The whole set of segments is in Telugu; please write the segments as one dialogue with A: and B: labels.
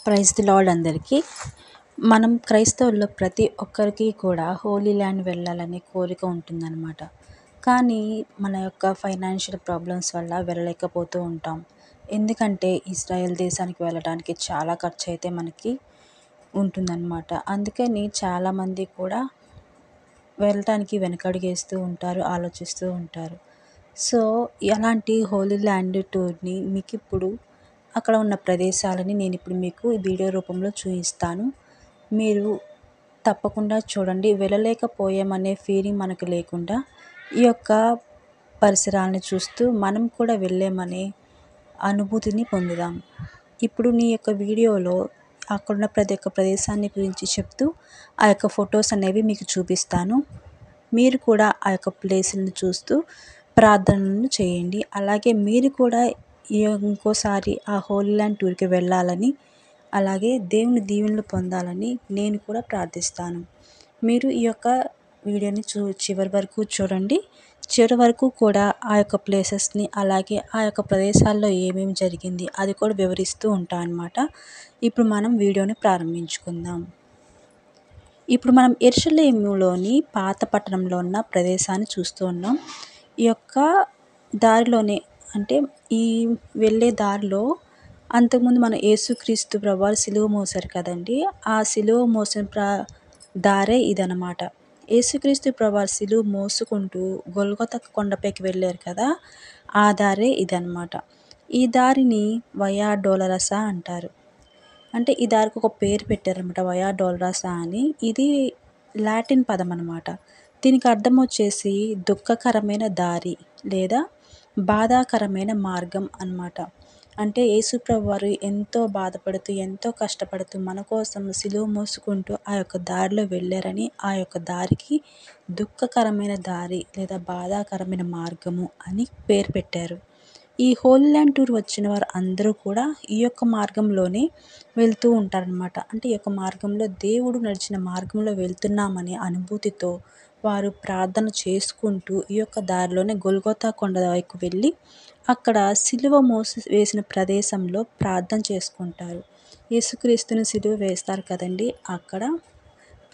A: ప్రైజ్ ది లార్డ్ అందరికీ. మనం క్రైస్తవుల్లో ప్రతి ఒక్కరికి కూడా హోలీ ల్యాండ్ వెళ్ళాలని కోరిక ఉంటుందన్నమాట. కానీ మన యొక్క ఫైనాన్షియల్ ప్రాబ్లమ్స్ వల్ల వెళ్ళలేకపోతూ ఉంటాం. ఎందుకంటే ఇజ్రాయెల్ దేశానికి వెళ్ళడానికి చాలా ఖర్చు అయితే మనకి ఉంటుందన్నమాట. అందుకని చాలామంది కూడా వెళ్ళటానికి వెనకడుగేస్తూ ఉంటారు, ఆలోచిస్తూ ఉంటారు. సో అలాంటి హోలీ ల్యాండ్ టూర్ని మీకు ఇప్పుడు అక్కడ ఉన్న ప్రదేశాలని నేను ఇప్పుడు మీకు ఈ వీడియో రూపంలో చూపిస్తాను. మీరు తప్పకుండా చూడండి. వెళ్ళలేకపోయామనే ఫీలింగ్ మనకు లేకుండా ఈ యొక్క పరిసరాలను చూస్తూ మనం కూడా వెళ్ళామనే అనుభూతిని పొందుదాం. ఇప్పుడు నీ యొక్క వీడియోలో అక్కడున్న ప్రతి ఒక్క ప్రదేశాన్ని గురించి చెప్తూ ఆ యొక్క ఫొటోస్ అనేవి మీకు చూపిస్తాను. మీరు కూడా ఆ యొక్క ప్లేసులను చూస్తూ ప్రార్థనలను చేయండి. అలాగే మీరు కూడా ఇంకోసారి ఆ హోలీ ల్యాండ్ టూర్కి వెళ్ళాలని, అలాగే దేవుని దీవెనలు పొందాలని నేను కూడా ప్రార్థిస్తాను. మీరు ఈ యొక్క వీడియోని చివరి వరకు చూడండి. చివరి వరకు కూడా ఆ యొక్క ప్లేసెస్ని, అలాగే ఆ యొక్క ప్రదేశాల్లో ఏమేమి జరిగింది అది కూడా వివరిస్తూ ఉంటాను అన్నమాట. ఇప్పుడు మనం వీడియోని ప్రారంభించుకుందాం. ఇప్పుడు మనం యెరూషలేములోని పాత పట్టణంలో ఉన్న ప్రదేశాన్ని చూస్తూ ఉన్నాం. ఈ యొక్క దారిలోనే అంటే ఈ వెళ్ళే దారిలో అంతకుముందు మన యేసుక్రీస్తు ప్రభువారు సిలువ మోసారు కదండి. ఆ సిలువ మోసిన దారే ఇదనమాట. యేసుక్రీస్తు ప్రభువారు సిలువ మోసుకుంటూ గొల్గొతా కొండపైకి వెళ్ళారు కదా, ఆ దారే ఇదనమాట. ఈ దారిని వయా డోలరసా అంటారు. అంటే ఈ దారికి ఒక పేరు పెట్టారనమాట, వయా డోలరసా అని. ఇది లాటిన్ పదం అనమాట. దీనికి అర్థం వచ్చేసి దుఃఖకరమైన దారి లేదా బాధాకరమైన మార్గం అన్నమాట. అంటే యేసుప్రభు వారు ఎంతో బాధపడుతూ, ఎంతో కష్టపడుతూ మన కోసం సిలువ మోసుకుంటూ ఆ యొక్క దారిలో వెళ్ళారని ఆ యొక్క దారికి దుఃఖకరమైన దారి లేదా బాధాకరమైన మార్గము అని పేరు పెట్టారు. ఈ హోలీ ల్యాండ్ టూర్ వచ్చిన వారు అందరూ కూడా ఈ యొక్క మార్గంలోనే వెళ్తూ ఉంటారనమాట. అంటే ఈ యొక్క మార్గంలో దేవుడు నడిచిన మార్గంలో వెళ్తున్నామనే అనుభూతితో వారు ప్రార్థన చేసుకుంటూ ఈ యొక్క దారిలోనే గొల్గొతా కొండ వైపు వెళ్ళి అక్కడ సిలువ వేసిన ప్రదేశంలో ప్రార్థన చేసుకుంటారు. యేసుక్రీస్తుని సిలువ వేస్తారు కదండి, అక్కడ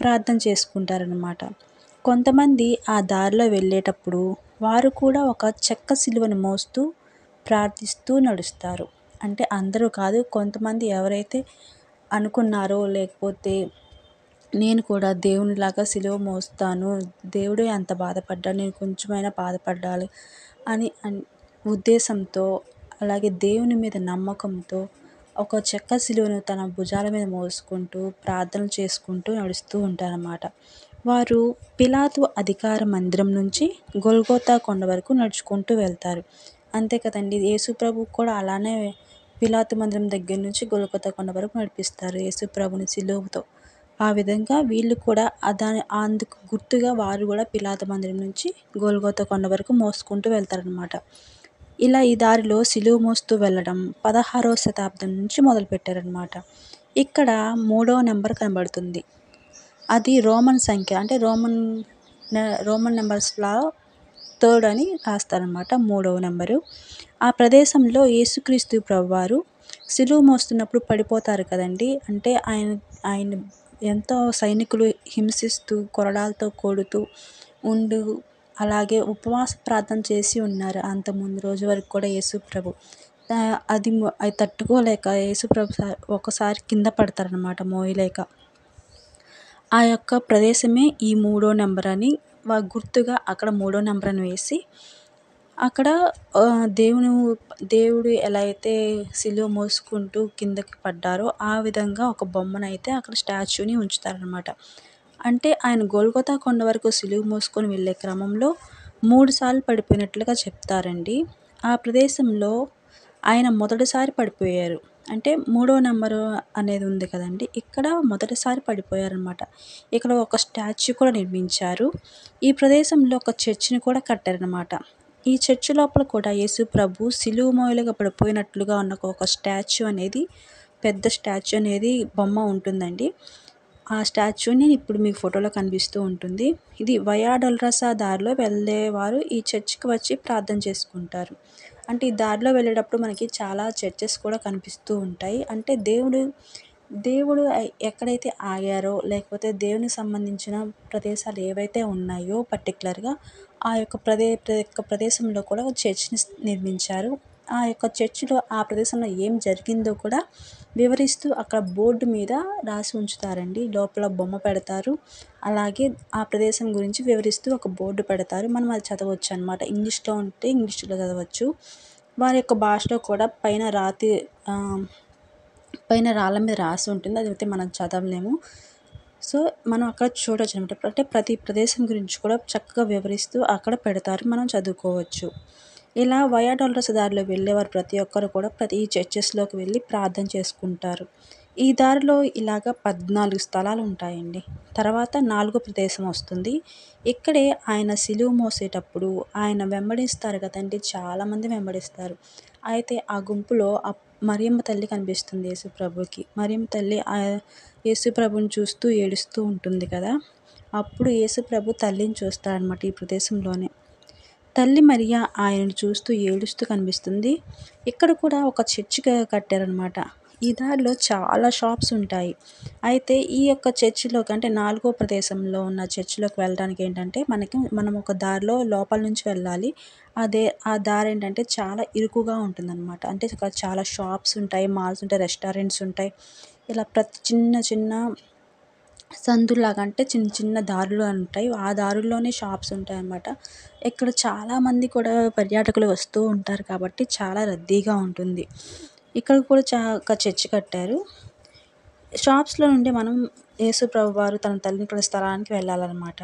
A: ప్రార్థన చేసుకుంటారనమాట. కొంతమంది ఆ దారిలో వెళ్ళేటప్పుడు వారు కూడా ఒక చెక్క సిలువను మోస్తూ ప్రార్థిస్తూ నడుస్తారు. అంటే అందరూ కాదు, కొంతమంది ఎవరైతే అనుకున్నారో, లేకపోతే నేను కూడా దేవునిలాగా సిలువ మోస్తాను, దేవుడే అంత బాధపడ్డాడు, నేను కొంచెమైనా బాధపడాలి అని ఉద్దేశంతో, అలాగే దేవుని మీద నమ్మకంతో ఒక చెక్క సిలువను తన భుజాల మీద మోసుకుంటూ ప్రార్థనలు చేసుకుంటూ నడుస్తూ ఉంటారన్నమాట. వారు పిలాతు అధికార మందిరం నుంచి గొల్గొతా కొండ వరకు నడుచుకుంటూ వెళ్తారు. అంతే కదండి, యేసుప్రభు కూడా అలానే పిలాతు మందిరం దగ్గర నుంచి గొల్గొతా కొండ వరకు నడిపిస్తారు యేసుప్రభుని సిలువతో. ఆ విధంగా వీళ్ళు కూడా అందుకు గుర్తుగా వారు కూడా పిలాతు మందిరం నుంచి గొల్గొతా కొండ వరకు మోసుకుంటూ వెళ్తారనమాట. ఇలా ఈ దారిలో సిలువ మోస్తూ వెళ్ళడం 16వ శతాబ్దం నుంచి మొదలుపెట్టారనమాట. ఇక్కడ 3వ నెంబర్ కనబడుతుంది. అది రోమన్ సంఖ్య, అంటే రోమన్ నెంబర్స్లో 3rd అని రాస్తారనమాట, 3వ నెంబరు. ఆ ప్రదేశంలో యేసుక్రీస్తు ప్రభువారు సిలువ మోస్తున్నప్పుడు పడిపోతారు కదండి. అంటే ఆయన ఎంతో సైనికులు హింసిస్తూ కొరడాలతో కొడుతూ అలాగే ఉపవాస ప్రార్థన చేసి ఉన్నారు అంత ముందు రోజు వరకు కూడా యేసుప్రభు. అది తట్టుకోలేక యేసుప్రభు ఒకసారి కింద పడతారనమాట, మోయలేక. ఆ యొక్క ప్రదేశమే ఈ 3వ నెంబర్ అని గుర్తుగా అక్కడ 3వ నెంబర్ అని వేసి అక్కడ దేవుడు ఎలా అయితే సిలువ మోసుకుంటూ కిందకి పడ్డారో ఆ విధంగా ఒక బొమ్మనైతే అక్కడ స్టాచ్యూని ఉంచుతారనమాట. అంటే ఆయన గొల్గొతా కొండ వరకు సిలువ మోసుకొని వెళ్ళే క్రమంలో 3 సార్లు పడిపోయినట్లుగా చెప్తారండి. ఆ ప్రదేశంలో ఆయన మొదటిసారి పడిపోయారు. అంటే 3వ నెంబరు అనేది ఉంది కదండి, ఇక్కడ మొదటిసారి పడిపోయారనమాట. ఇక్కడ ఒక స్టాచ్యూ కూడా నిర్మించారు. ఈ ప్రదేశంలో ఒక చర్చిని కూడా కట్టారనమాట. ఈ చర్చి లోపల కూడా యేసు ప్రభు సిలువ మోయలుగా పడిపోయినట్లుగా ఉన్న ఒక స్టాచ్యూ అనేది, పెద్ద స్టాచ్యూ అనేది బొమ్మ ఉంటుందండి. ఆ స్టాచ్యూని ఇప్పుడు మీకు ఫోటోలో కనిపిస్తూ ఉంటుంది. ఇది వయా డొల్రసా దారిలో వెళ్ళేవారు ఈ చర్చికి వచ్చి ప్రార్థన చేసుకుంటారు. అంటే ఈ దారిలో వెళ్ళేటప్పుడు మనకి చాలా చర్చెస్ కూడా కనిపిస్తూ ఉంటాయి. అంటే దేవుడు దేవుడు ఎక్కడైతే ఆగారో, లేకపోతే దేవునికి సంబంధించిన ప్రదేశాలు ఏవైతే ఉన్నాయో పర్టిక్యులర్‌గా ఆ యొక్క ప్రదేశంలో కూడా ఒక చర్చ్‌ని నిర్మించారు. ఆ యొక్క చర్చ్‌లో ఆ ప్రదేశంలో ఏం జరిగిందో కూడా వివరిస్తూ అక్కడ బోర్డు మీద రాసి ఉంచుతారండి. లోపల బొమ్మ పెడతారు. అలాగే ఆ ప్రదేశం గురించి వివరిస్తూ ఒక బోర్డు పెడతారు. మనం అది చదవొచ్చనమాట. ఇంగ్లీష్‌లో ఉంటే ఇంగ్లీష్‌లో చదవచ్చు. వారి యొక్క భాషలో కూడా ఆహ్, పైన రాళ్ళ మీద రాసి ఉంటుంది. అదైతే మనం చదవలేము. సో, మనం అక్కడ చూడొచ్చనమాట. అంటే ప్రతి ప్రదేశం గురించి కూడా చక్కగా వివరిస్తూ అక్కడ పెడతారు. మనం చదువుకోవచ్చు. ఇలా వయా డాల్రస్ దారిలో వెళ్ళేవారు ప్రతి ఒక్కరు కూడా ప్రతి చర్చెస్‌లోకి వెళ్ళి ప్రార్థన చేసుకుంటారు. ఈ దారిలో ఇలాగ 14 స్థలాలుంటాయండి. తర్వాత నాలుగో ప్రదేశం వస్తుంది. ఇక్కడే ఆయన సిలువ మోసేటప్పుడు ఆయన వెంబడిస్తారు కదండీ! చాలామంది వెంబడిస్తారు. అయితే ఆ గుంపులో మరియమ్మ తల్లి కనిపిస్తుంది యేసుప్రభుకి. మరియమ్మ తల్లి యేసుప్రభుని చూస్తూ ఏడుస్తూ ఉంటుంది కదా! అప్పుడు యేసుప్రభు తల్లిని చూస్తాడనమాట ఈ ప్రదేశంలోనే. తల్లి మరియ ఆయనను చూస్తూ ఏడుస్తూ కనిపిస్తుంది. ఇక్కడ కూడా ఒక చర్చ్ కట్టారనమాట. ఈ దారిలో చాలా షాప్స్ ఉంటాయి. అయితే ఈ యొక్క చర్చిలోకి అంటే నాలుగో ప్రదేశంలో ఉన్న చర్చిలోకి వెళ్ళడానికి ఏంటంటే మనం ఒక దారిలో లోపల నుంచి వెళ్ళాలి. ఆ దారేంటంటే చాలా ఇరుకుగా ఉంటుందనమాట. అంటే ఇక్కడ చాలా షాప్స్ ఉంటాయి, మాల్స్ ఉంటాయి, రెస్టారెంట్స్ ఉంటాయి. ఇలా ప్రతి చిన్న చిన్న సందుల్లాగా అంటే చిన్న చిన్న దారులు ఉంటాయి. ఆ దారుల్లోనే షాప్స్ ఉంటాయన్నమాట. ఇక్కడ చాలామంది కూడా పర్యాటకులు వస్తూ ఉంటారు కాబట్టి చాలా రద్దీగా ఉంటుంది. ఇక్కడ కూడా ఒక చర్చ్ కట్టారు. షాప్స్‌లో నుండి మనం యేసు ప్రభువారు తన తల్లిని కలిసే స్థలానికి వెళ్ళాలన్నమాట.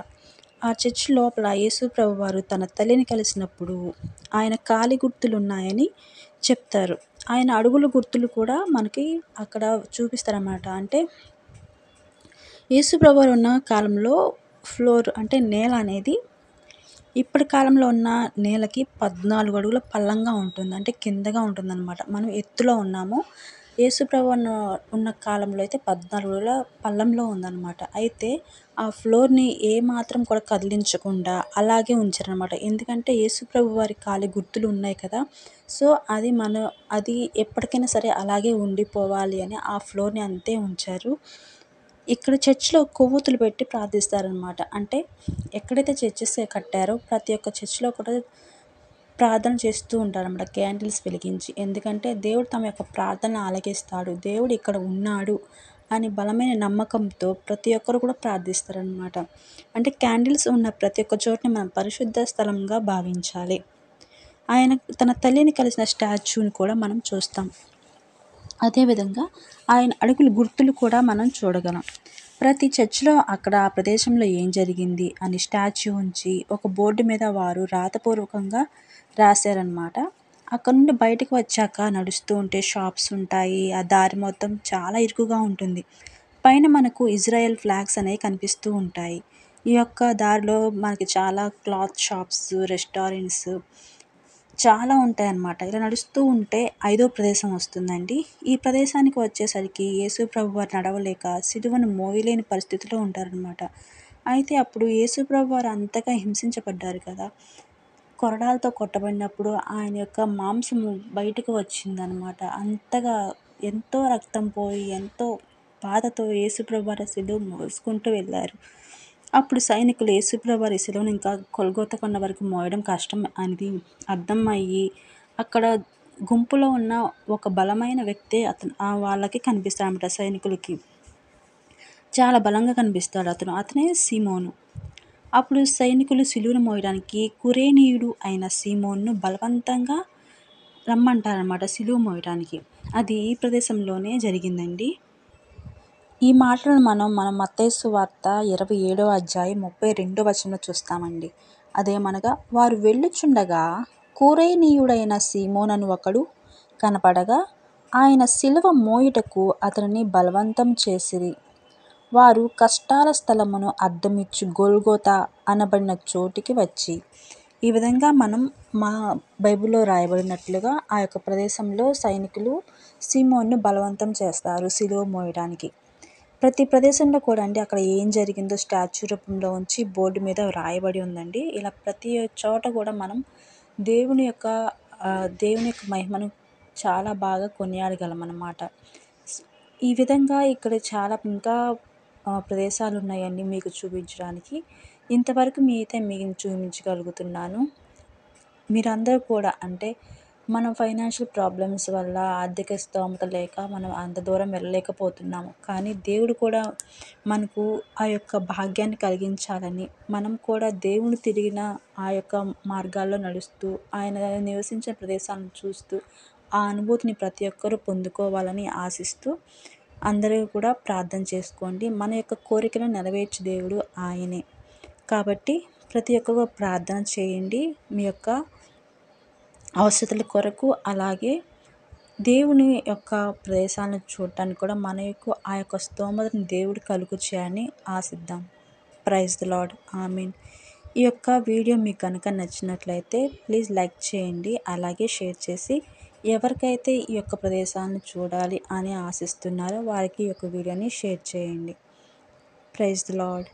A: ఆ చర్చ్ లోపల యేసు ప్రభువారు తన తల్లిని కలిసినప్పుడు ఆయన కాలి గుర్తులున్నాయని చెప్తారు. ఆయన అడుగుల గుర్తులు కూడా మనకి అక్కడ చూపిస్తారన్నమాట. అంటే యేసు ప్రభువారు ఉన్న కాలంలో ఫ్లోర్ అంటే నేల అనేది ఇప్పటి కాలంలో ఉన్న నేలకి 14 అడుగుల పల్లంగా ఉంటుంది. అంటే కిందగా ఉంటుందన్నమాట. మనం ఎత్తులో ఉన్నాము. యేసుప్రభు ఉన్న కాలంలో అయితే 14 అడుగుల పల్లంలో ఉందన్నమాట. అయితే ఆ ఫ్లోర్‌ని ఏమాత్రం కూడా కదిలించకుండా అలాగే ఉంచారనమాట. ఎందుకంటే యేసుప్రభు వారి కాలి గుర్తులు ఉన్నాయి కదా! సో, అది ఎప్పటికైనా సరే అలాగే ఉండిపోవాలి అని ఆ ఫ్లోర్‌ని అంతే ఉంచారు. ఇక్కడ చర్చ్‌లో కొవ్వొత్తులు పెట్టి ప్రార్థిస్తారనమాట. అంటే ఎక్కడైతే చర్చెస్ కట్టారో ప్రతి ఒక్క చర్చ్‌లో కూడా ప్రార్థన చేస్తూ ఉంటారనమాట క్యాండిల్స్ వెలిగించి. ఎందుకంటే దేవుడు తమ యొక్క ప్రార్థనలు ఆలకిస్తాడు. దేవుడు ఇక్కడ ఉన్నాడు అని బలమైన నమ్మకంతో ప్రతి ఒక్కరు కూడా ప్రార్థిస్తారనమాట. అంటే క్యాండిల్స్ ఉన్న ప్రతి ఒక్క చోటుని మనం పరిశుద్ధ స్థలంగా భావించాలి. ఆయన తన తల్లిని కలిసిన స్టాచ్యూని కూడా మనం చూస్తాం. అదేవిధంగా ఆయన అడుగుల గుర్తులు కూడా మనం చూడగలం. ప్రతి చర్చ్‌లో అక్కడ ఆ ప్రదేశంలో ఏం జరిగింది అని స్టాచ్యూ ఉంచి ఒక బోర్డు మీద వారు రాతపూర్వకంగా రాశారనమాట. అక్కడ నుండి బయటకు వచ్చాక నడుస్తూ ఉంటే షాప్స్ ఉంటాయి. ఆ దారి మొత్తం చాలా ఇరుకుగా ఉంటుంది. పైన మనకు ఇజ్రాయెల్ ఫ్లాగ్స్ అనేవి కనిపిస్తూ ఉంటాయి. ఈ యొక్క దారిలో మనకి చాలా క్లాత్ షాప్స్, రెస్టారెంట్స్ చాలా ఉంటాయన్నమాట. ఇలా నడుస్తూ ఉంటే ఐదో ప్రదేశం వస్తుందండి. ఈ ప్రదేశానికి వచ్చేసరికి యేసు ప్రభువారు నడవలేక సిలువను మోయలేని పరిస్థితిలో ఉంటారనమాట. అయితే అప్పుడు యేసు ప్రభువారు అంతగా హింసించబడ్డారు కదా! కొరడాలతో కొట్టబడినప్పుడు ఆయన యొక్క మాంసము బయటకు వచ్చిందనమాట. అంతగా ఎంతో రక్తం పోయి, ఎంతో బాధతో యేసు ప్రభువారు సిలువ మోసుకుంటూ వెళ్లారు. అప్పుడు సైనికులు యేసుప్రభువారి శిలువను ఇంకా గొల్గొతా కొండ వరకు మోయడం కష్టం అనేది అర్థమయ్యి, అక్కడ గుంపులో ఉన్న ఒక బలమైన వ్యక్తి వాళ్ళకి కనిపిస్తాడనమాట సైనికులకి. చాలా బలంగా కనిపిస్తాడు అతను. అతనే సీమోను. అప్పుడు సైనికులు సిలువను మోయడానికి కురేనీయుడు అయిన సీమోన్‌ను బలవంతంగా రమ్మంటారనమాట సిలువ మోయడానికి. అది ఈ ప్రదేశంలోనే జరిగిందండి. ఈ మాటలను మన మత్తయి సువార్త 27వ అధ్యాయం 32వ వచనంలో చూస్తామండి. అదేమనగా వారు వెళ్ళుచుండగా కురేనీయుడైన సీమోనను ఒకడు కనపడగా ఆయన సిలువ మోయుటకు అతనిని బలవంతం చేసిరి. వారు కష్టాల స్థలమును అర్థమిచ్చు గొల్గొతా అనబడిన చోటికి వచ్చి ఈ విధంగా మా బైబిల్‌లో రాయబడినట్లుగా ఆ యొక్క ప్రదేశంలో సైనికులు సీమోన్‌ను బలవంతం చేస్తారు సిలువ మోయడానికి. ప్రతి ప్రదేశంలో కూడా అండి అక్కడ ఏం జరిగిందో స్టాచ్యూ రూపంలో ఉంచి బోర్డు మీద రాయబడి ఉందండి. ఇలా ప్రతి చోట కూడా మనం దేవుని యొక్క దేవుని యొక్క మహిమను చాలా బాగా కొనియాడగలమనమాట. ఈ విధంగా ఇక్కడ చాలా ఇంకా ప్రదేశాలు ఉన్నాయండి మీకు చూపించడానికి. ఇంతవరకు మీకు చూపించగలుగుతున్నాను. మీరందరూ కూడా అంటే మనం ఫైనాన్షియల్ ప్రాబ్లమ్స్ వల్ల ఆర్థిక స్తోమత లేక మనం అంత దూరం వెళ్ళలేకపోతున్నాము. కానీ దేవుడు కూడా మనకు ఆ యొక్క భాగ్యాన్ని కలిగించాలని, మనం కూడా దేవుడు తిరిగిన ఆ యొక్క మార్గాల్లో నడుస్తూ, ఆయన నివసించిన ప్రదేశాలను చూస్తూ, ఆ అనుభూతిని ప్రతి ఒక్కరూ పొందుకోవాలని ఆశిస్తూ, అందరూ కూడా ప్రార్థన చేసుకోండి. మన యొక్క కోరికలను నెరవేర్చే దేవుడు ఆయనే. కాబట్టి ప్రతి ఒక్కరు ప్రార్థన చేయండి మీ యొక్క అవసరతల కొరకు. అలాగే దేవుని యొక్క ప్రదేశాలను చూడటానికి కూడా మన యొక్క ఆ యొక్క స్తోమతను దేవుడు కలుగు చేయని ఆశిద్దాం. Praise the Lord. ఆమేన్. ఈ యొక్క వీడియో మీకు కనుక నచ్చినట్లయితే ప్లీజ్ లైక్ చేయండి. అలాగే షేర్ చేసి ఎవరికైతే ఈ యొక్క ప్రదేశాలను చూడాలి అని ఆశిస్తున్నారో వారికి ఈ యొక్క వీడియోని షేర్ చేయండి. Praise the lord.